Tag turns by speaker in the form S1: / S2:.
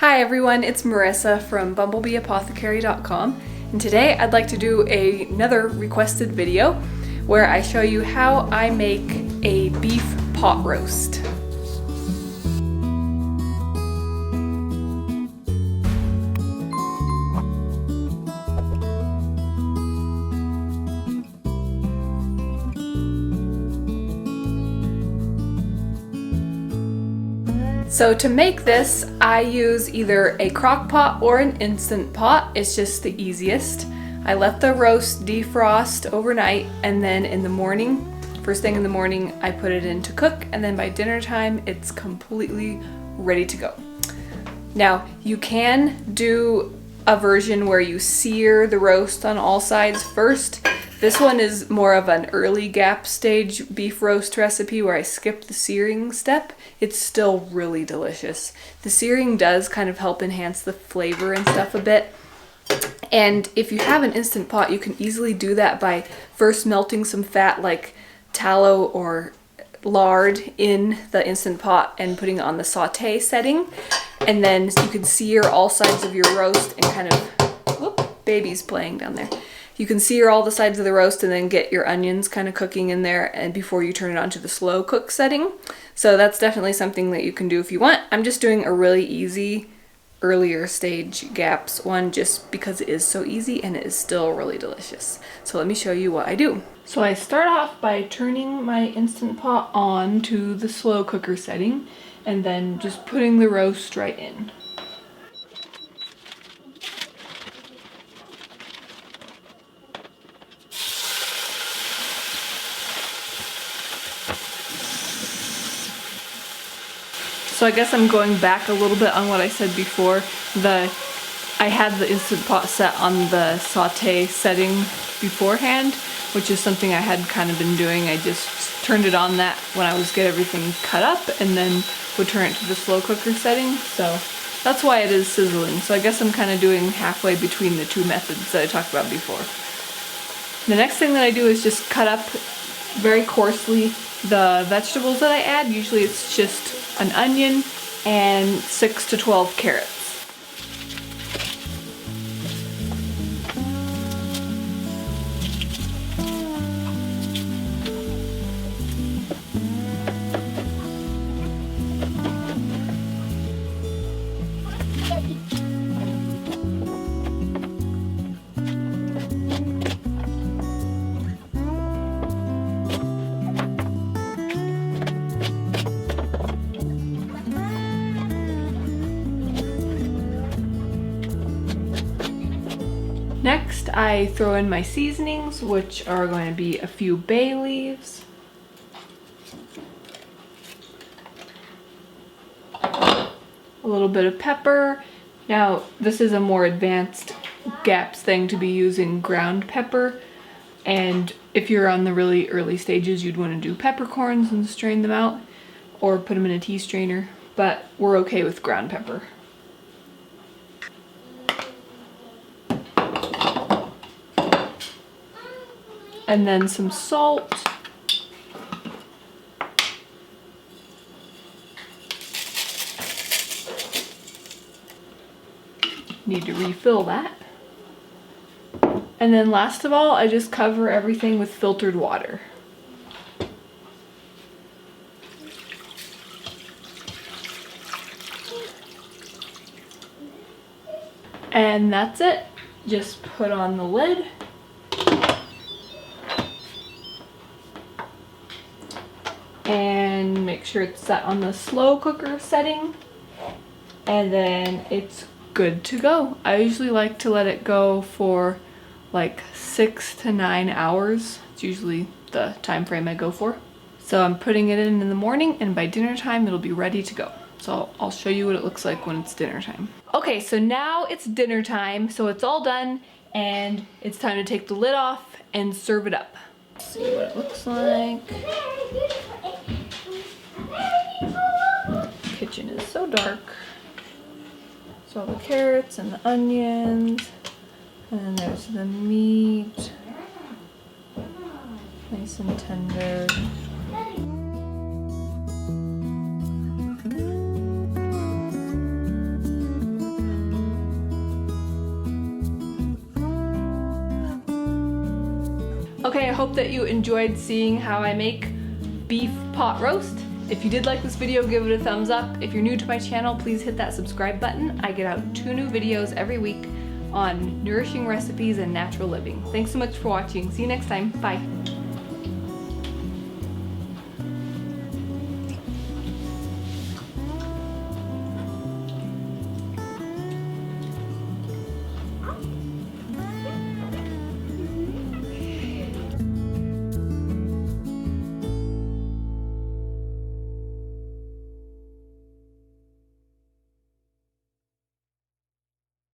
S1: Hi everyone, it's Marisa from bumblebeeapothecary.com, and today I'd like to do another requested video where I show you how I make a beef pot roast. So to make this, I use either a crock pot or an instant pot. It's just the easiest. I let the roast defrost overnight, and then in the morning, first thing in the morning, I put it in to cook, and then by dinner time, it's completely ready to go. Now, you can do a version where you sear the roast on all sides first. This one is more of an early gap stage beef roast recipe where I skip the searing step. It's still really delicious. The searing does kind of help enhance the flavor and stuff a bit. And if you have an Instant Pot, you can easily do that by first melting some fat like tallow or lard in the Instant Pot and putting it on the saute setting. And then you can sear all sides of your roast and kind of, whoop, baby's playing down there. You can sear all the sides of the roast and then get your onions kind of cooking in there and before you turn it on to the slow cook setting. So that's definitely something that you can do if you want. I'm just doing a really easy earlier stage gaps one just because it is so easy and it is still really delicious. So let me show you what I do. So I start off by turning my Instant Pot on to the slow cooker setting and then just putting the roast right in. So I guess I'm going back a little bit on what I said before. I had the Instant Pot set on the saute setting beforehand, which is something I had kind of been doing. I just turned it on that when I was getting everything cut up and then would turn it to the slow cooker setting. So that's why it is sizzling. So I guess I'm kind of doing halfway between the two methods that I talked about before. The next thing that I do is just cut up very coarsely the vegetables that I add. Usually it's just an onion and 6 to 12 carrots. Next, I throw in my seasonings, which are going to be a few bay leaves, a little bit of pepper. Now, this is a more advanced gaps thing to be using ground pepper, and if you're on the really early stages, you'd want to do peppercorns and strain them out, or put them in a tea strainer, but we're okay with ground pepper. And then some salt. Need to refill that. And then last of all, I just cover everything with filtered water. And that's it. Just put on the lid. And make sure it's set on the slow cooker setting, and then it's good to go. I usually like to let it go for like 6 to 9 hours. It's usually the time frame I go for. So I'm putting it in the morning, and by dinner time it'll be ready to go. So I'll show you what it looks like when it's dinner time. Okay, so now it's dinner time, so it's all done and it's time to take the lid off and serve it up. Let's see what it looks like. Kitchen is so dark. So all the carrots and the onions, and there's the meat, nice and tender. Okay, I hope that you enjoyed seeing how I make beef pot roast. If you did like this video, give it a thumbs up. If you're new to my channel, please hit that subscribe button. I get out 2 new videos every week on nourishing recipes and natural living. Thanks so much for watching. See you next time. Bye.